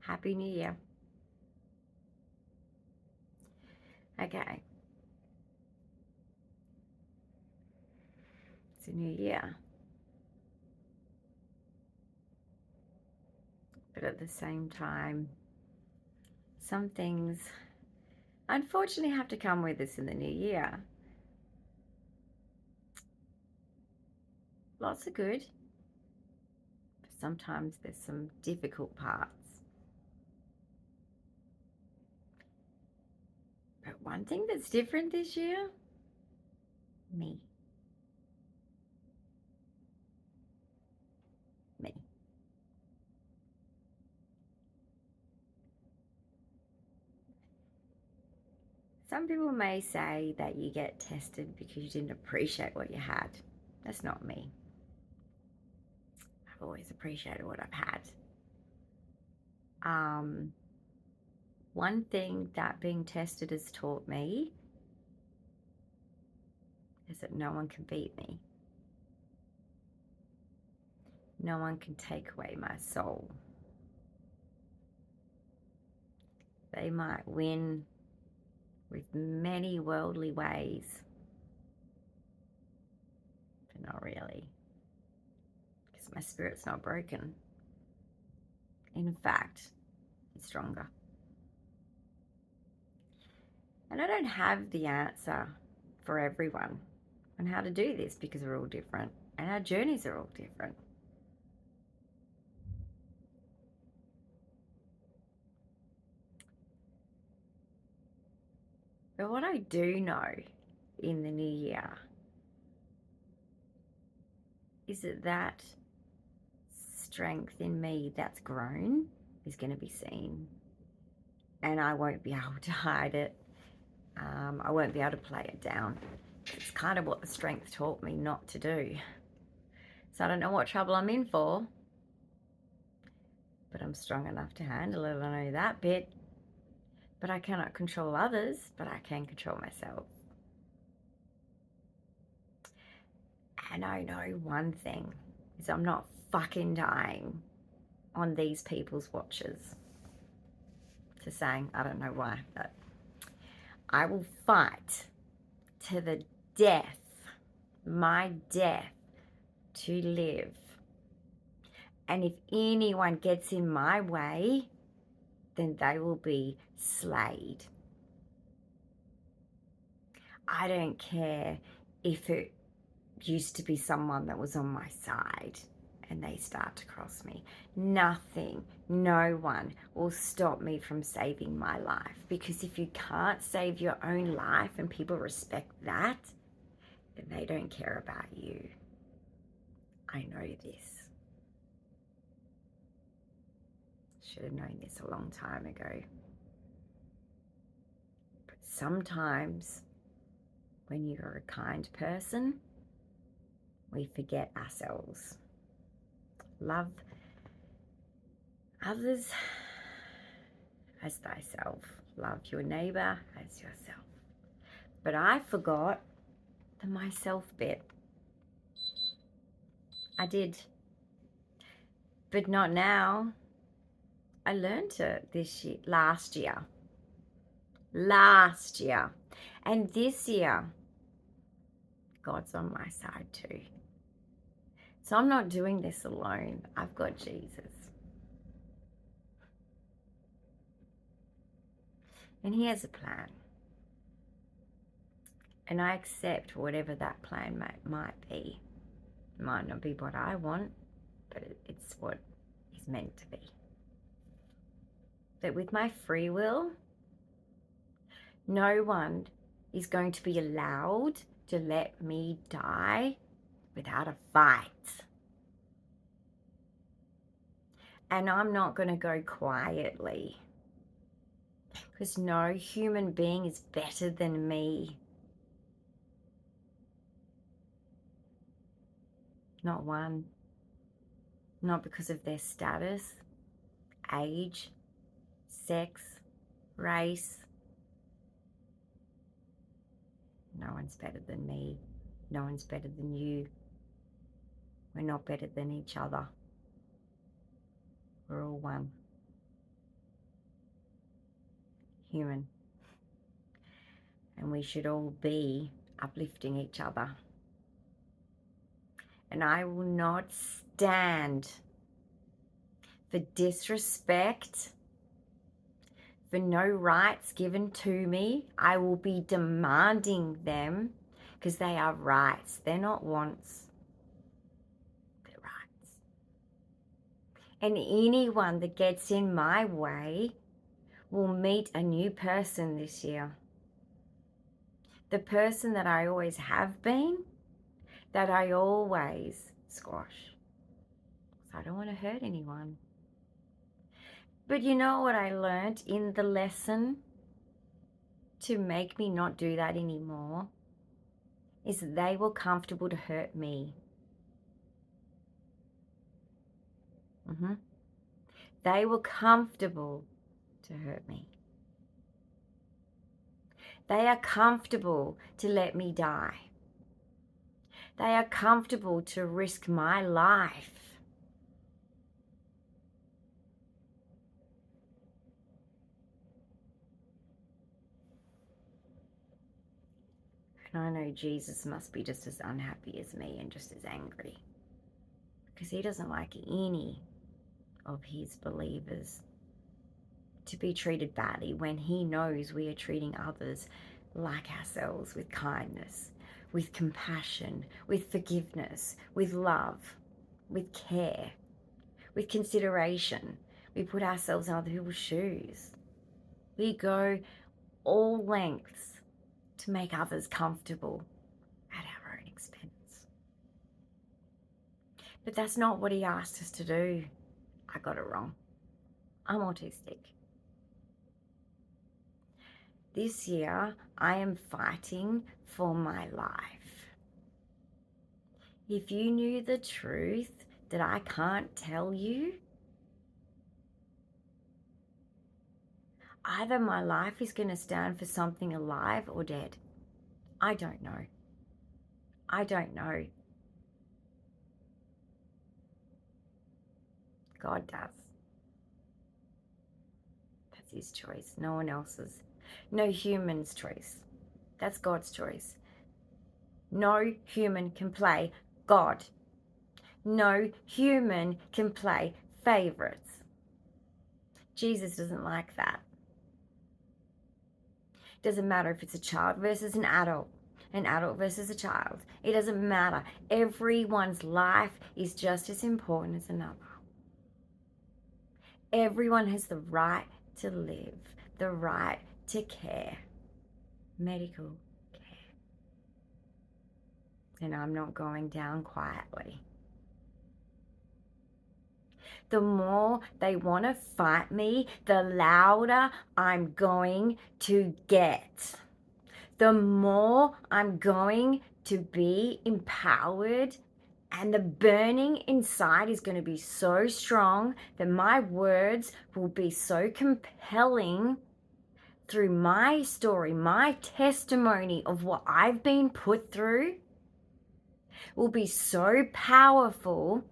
Happy New Year. Okay. It's a new year. But at the same time, some things unfortunately have to come with us in the new year. Lots of good, but sometimes there's some difficult parts. But one thing that's different this year, me. Me. Some people may say that you get tested because you didn't appreciate what you had. That's not me. I've always appreciated what I've had. One thing that being tested has taught me is that no one can beat me. No one can take away my soul. They might win with many worldly ways, but not really, because my spirit's not broken. In fact, it's stronger. And I don't have the answer for everyone on how to do this, because we're all different and our journeys are all different. But what I do know in the new year is that strength in me that's grown is going to be seen, and I won't be able to hide it. I won't be able to play it down. It's kind of what the strength taught me not to do. So I don't know what trouble I'm in for, but I'm strong enough to handle it. I know that bit. But I cannot control others, but I can control myself. And I know one thing is I'm not fucking dying on these people's watches. To saying, I don't know why, but I will fight to the death, my death, to live. And if anyone gets in my way, then they will be slayed. I don't care if it used to be someone that was on my side and they start to cross me. Nothing, no one will stop me from saving my life, because if you can't save your own life and people respect that, then they don't care about you. I know this. Should have known this a long time ago. But sometimes when you're a kind person, we forget ourselves. Love others as thyself. Love your neighbor as yourself. But I forgot the myself bit. I did. But not now. I learned it last year. And this year, God's on my side too. So I'm not doing this alone. I've got Jesus. And he has a plan. And I accept whatever that plan might be. It might not be what I want, but it's what is meant to be. But with my free will, no one is going to be allowed to let me die without a fight. And I'm not going to go quietly, because no human being is better than me. Not one. Not because of their status, age, sex, race. No one's better than me. No one's better than you. We're not better than each other. We're all one. human. And we should all be uplifting each other. And I will not stand for disrespect, for no rights given to me. I will be demanding them, because they are rights. They're not wants. They're rights. And anyone that gets in my way will meet a new person this year. The person that I always have been, that I always squash. So I don't want to hurt anyone. But you know what I learned in the lesson to make me not do that anymore? Is that they were comfortable to hurt me. They were comfortable to hurt me. They are comfortable to let me die. They are comfortable to risk my life. And I know Jesus must be just as unhappy as me and just as angry, because he doesn't like any of his believers to be treated badly when he knows we are treating others like ourselves, with kindness, with compassion, with forgiveness, with love, with care, with consideration. We put ourselves in other people's shoes. We go all lengths to make others comfortable at our own expense. But that's not what he asked us to do. I got it wrong. I'm autistic. This year, I am fighting for my life. If you knew the truth that I can't tell you, either my life is going to stand for something alive or dead. I don't know. I don't know. God does. That's his choice, no one else's. No human's choice. That's God's choice. No human can play God. No human can play favorites. Jesus doesn't like that. Doesn't matter if it's a child versus an adult versus a child. It doesn't matter. Everyone's life is just as important as another. Everyone has the right to live, the right to care, medical care. And I'm not going down quietly. The more they want to fight me, the louder I'm going to get. The more I'm going to be empowered, and the burning inside is going to be so strong that my words will be so compelling through my story, my testimony of what I've been put through will be so powerful,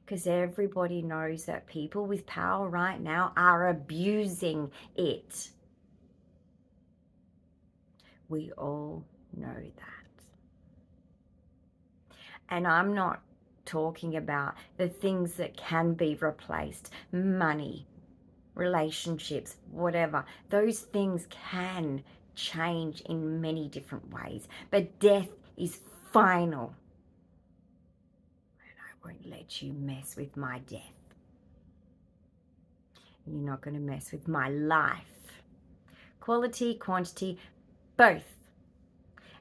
because everybody knows that people with power right now are abusing it. We all know that. And I'm not talking about the things that can be replaced, money, relationships, whatever. Those things can change in many different ways, but death is final. And I won't let you mess with my death. You're not going to mess with my life. Quality, quantity, both.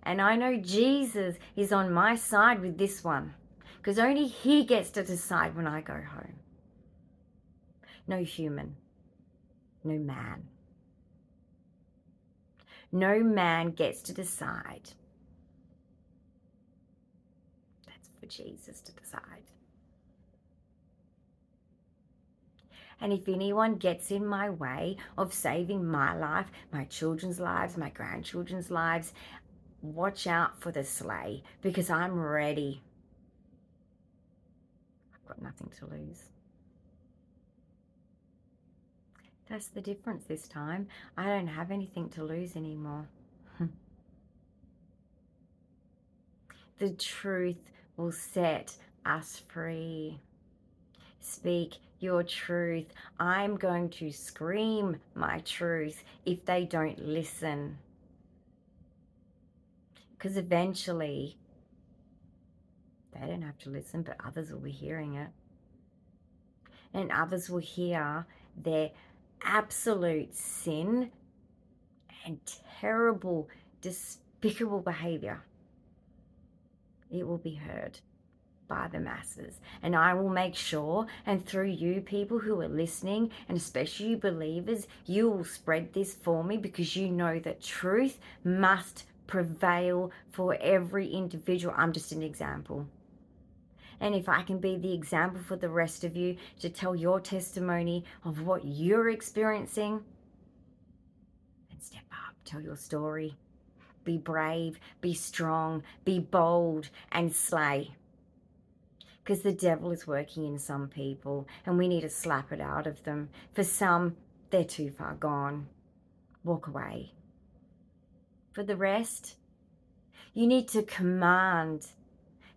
And I know Jesus is on my side with this one, because only he gets to decide when I go home. No human, no man. No man gets to decide. That's for Jesus to decide. And if anyone gets in my way of saving my life, my children's lives, my grandchildren's lives, watch out for the sleigh, because I'm ready. I've got nothing to lose. That's the difference this time. I don't have anything to lose anymore. The truth will set us free. Speak your truth. I'm going to scream my truth if they don't listen. Because eventually, they don't have to listen, but others will be hearing it. And others will hear their absolute sin and terrible, despicable behavior. It will be heard by the masses. And I will make sure, and through you people who are listening, and especially you believers, you will spread this for me, because you know that truth must prevail for every individual. I'm just an example. And if I can be the example for the rest of you to tell your testimony of what you're experiencing, then step up, tell your story. Be brave, be strong, be bold, and slay. Because the devil is working in some people, and we need to slap it out of them. For some, they're too far gone. Walk away. For the rest, you need to command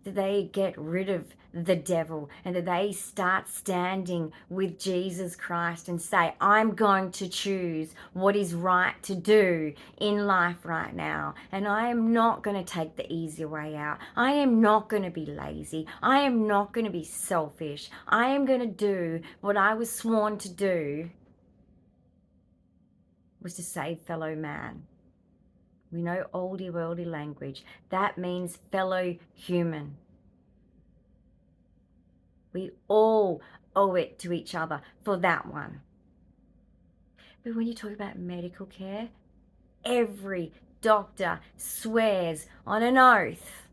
that they get rid of the devil and that they start standing with Jesus Christ and say, I'm going to choose what is right to do in life right now. And I am not going to take the easy way out. I am not going to be lazy. I am not going to be selfish. I am going to do what I was sworn to do, was to save fellow man. We know oldie worldy language. That means fellow human. We all owe it to each other for that one. But when you talk about medical care, every doctor swears on an oath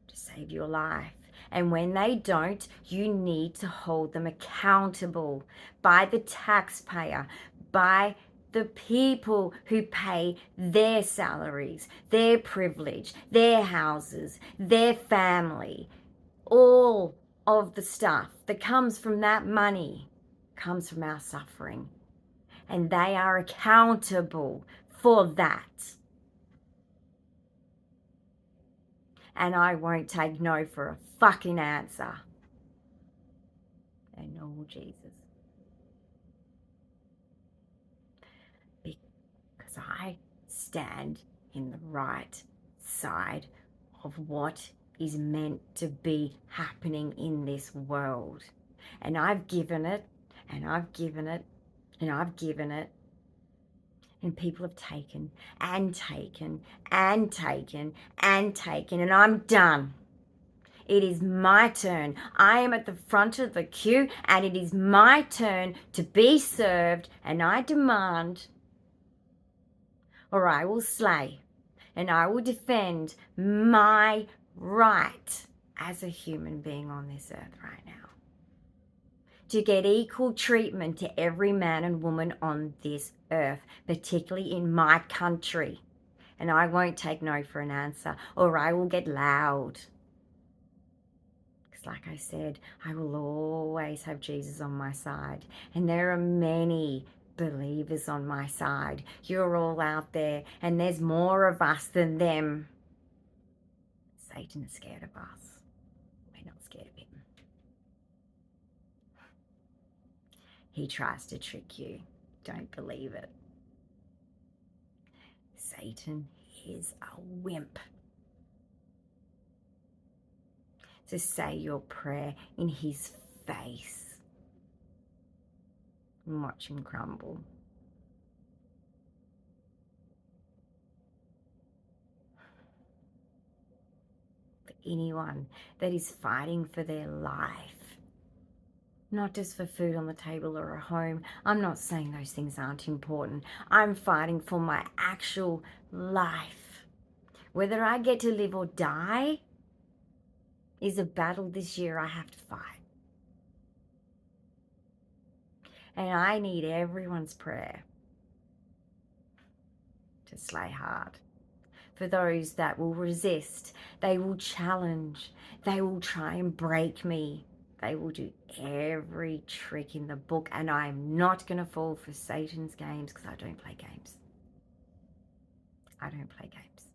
to save your life. And when they don't, you need to hold them accountable by the taxpayer, by the people who pay their salaries, their privilege, their houses, their family. All of the stuff that comes from that money comes from our suffering. And they are accountable for that. And I won't take no for a fucking answer. And oh, Jesus. Because I stand in the right side of what is meant to be happening in this world. And I've given it, and I've given it, and I've given it. And people have taken and taken and taken and taken, and I'm done. It is my turn. I am at the front of the queue, and it is my turn to be served, and I demand, or I will slay, and I will defend my right as a human being on this earth right now, to get equal treatment to every man and woman on this earth, particularly in my country. And I won't take no for an answer, or I will get loud. Because like I said, I will always have Jesus on my side. And there are many believers on my side. You're all out there, and there's more of us than them. Satan is scared of us. We're not scared of him. He tries to trick you. Don't believe it. Satan is a wimp. So say your prayer in his face and watch him crumble. For anyone that is fighting for their life, not just for food on the table or a home. I'm not saying those things aren't important. I'm fighting for my actual life. Whether I get to live or die is a battle this year I have to fight. And I need everyone's prayer to slay hard. For those that will resist, they will challenge, they will try and break me, They will do every trick in the book, and I'm not going to fall for Satan's games because I don't play games. I don't play games.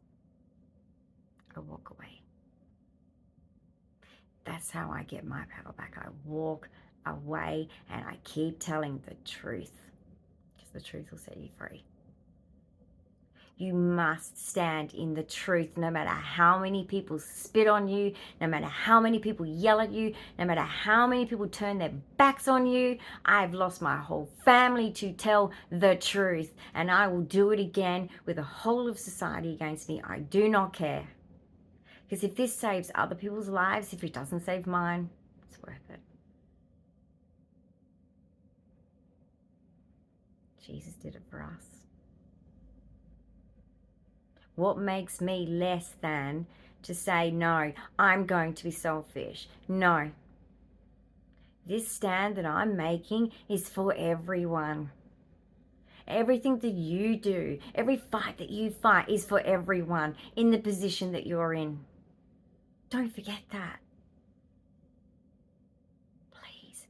I walk away. That's how I get my power back. I walk away and I keep telling the truth, because the truth will set you free. You must stand in the truth, no matter how many people spit on you, no matter how many people yell at you, no matter how many people turn their backs on you. I've lost my whole family to tell the truth, and I will do it again with the whole of society against me. I do not care. Because if this saves other people's lives, if it doesn't save mine, it's worth it. Jesus did it for us. What makes me less than to say, no, I'm going to be selfish? No. This stand that I'm making is for everyone. Everything that you do, every fight that you fight is for everyone in the position that you're in. Don't forget that. Please,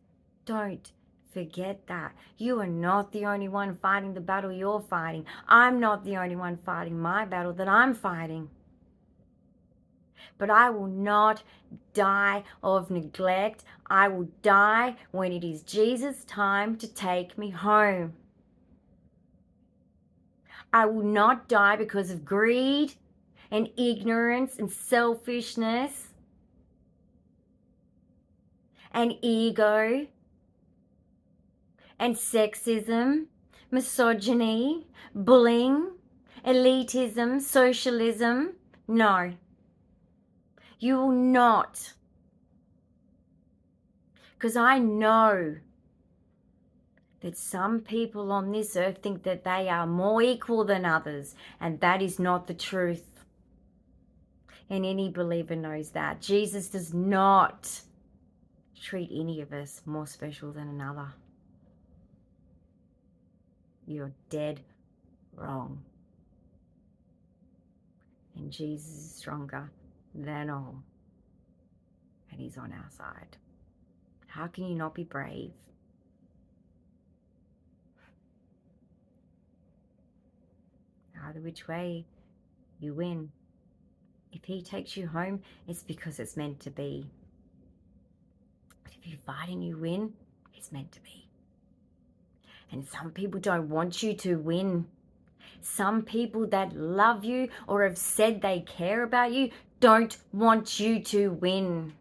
don't forget that. You are not the only one fighting the battle you're fighting. I'm not the only one fighting my battle that I'm fighting. But I will not die of neglect. I will die when it is Jesus' time to take me home. I will not die because of greed and ignorance and selfishness and ego and sexism, misogyny, bullying, elitism, socialism. No. You will not. Because I know that some people on this earth think that they are more equal than others, and that is not the truth. And any believer knows that. Jesus does not treat any of us more special than another. You're dead wrong. And Jesus is stronger than all. And he's on our side. How can you not be brave? Either which way, you win. If he takes you home, it's because it's meant to be. But if you fight and you win, it's meant to be. And some people don't want you to win. Some people that love you or have said they care about you don't want you to win.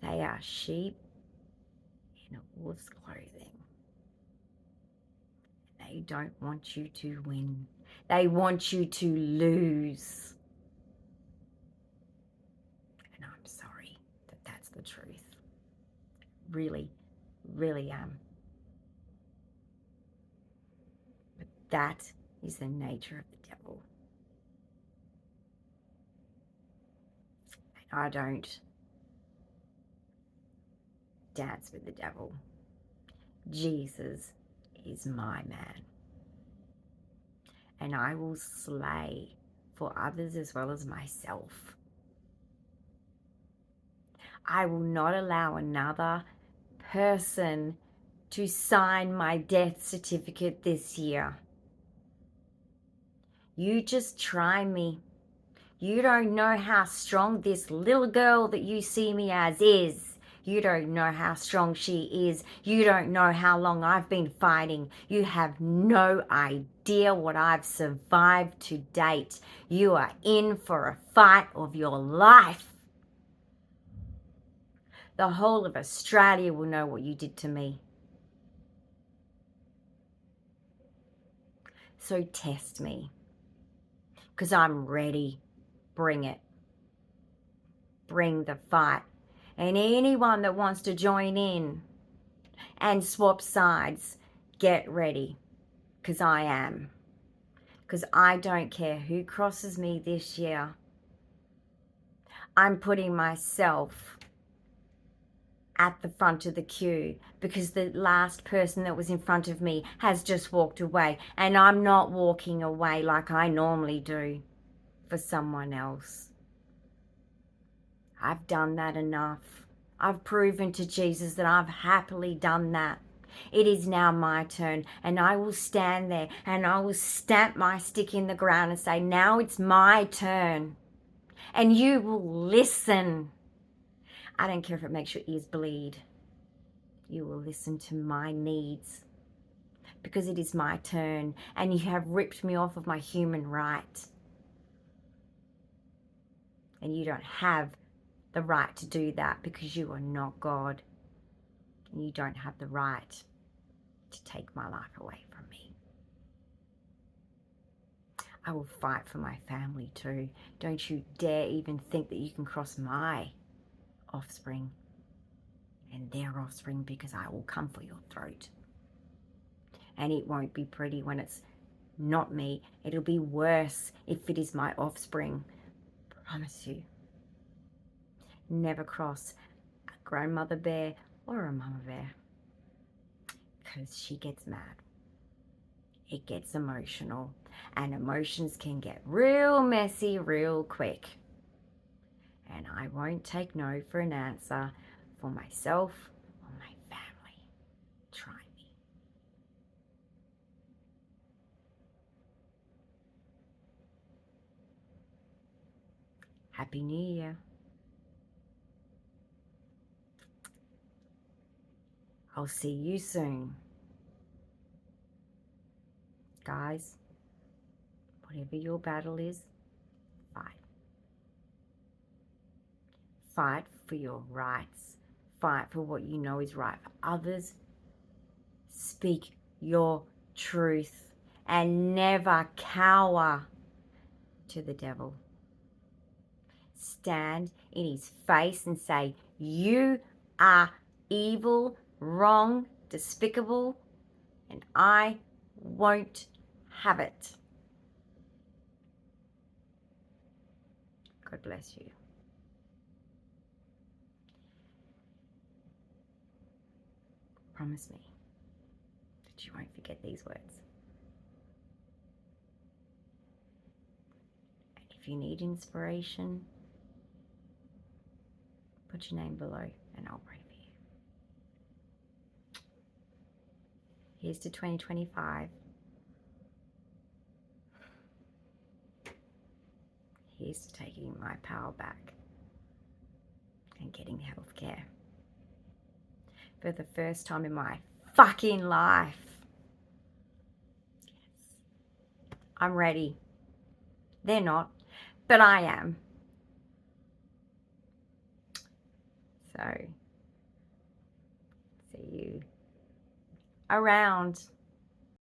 They are sheep in a wolf's clothing. They don't want you to win. They want you to lose. And I'm sorry that that's the truth. Really, really am. But that is the nature of the devil. And I don't dance with the devil. Jesus is my man. And I will slay for others as well as myself. I will not allow another person to sign my death certificate this year. You just try me. You don't know how strong this little girl that you see me as is. You don't know how strong she is. You don't know how long I've been fighting. You have no idea what I've survived to date. You are in for a fight of your life. The whole of Australia will know what you did to me. So test me. Because I'm ready. Bring it. Bring the fight. And anyone that wants to join in and swap sides, get ready. Because I am. Because I don't care who crosses me this year. I'm putting myself at the front of the queue because the last person that was in front of me has just walked away. And I'm not walking away like I normally do for someone else. I've done that enough. I've proven to Jesus that I've happily done that. It is now my turn, and I will stand there and I will stamp my stick in the ground and say, now it's my turn. And you will listen. I don't care if it makes your ears bleed. You will listen to my needs, because it is my turn, and you have ripped me off of my human right. And you don't have the right to do that, because you are not God. And you don't have the right to take my life away from me. I will fight for my family too. Don't you dare even think that you can cross my offspring and their offspring, because I will come for your throat. And it won't be pretty when it's not me. It'll be worse if it is my offspring. Promise you. Never cross a grandmother bear or a mama bear, because she gets mad. It gets emotional, and emotions can get real messy real quick. And I won't take no for an answer for myself or my family. Try me. Happy New Year. I'll see you soon. Guys, whatever your battle is, fight. Fight for your rights. Fight for what you know is right for others. Speak your truth and never cower to the devil. Stand in his face and say, you are evil, wrong, despicable, and I won't have it. God bless you. Promise me that you won't forget these words. And if you need inspiration, put your name below and I'll pray for you. Here's to 2025. Here's to taking my power back and getting health care. For the first time in my fucking life. Yes. I'm ready. They're not, but I am. So, see you around.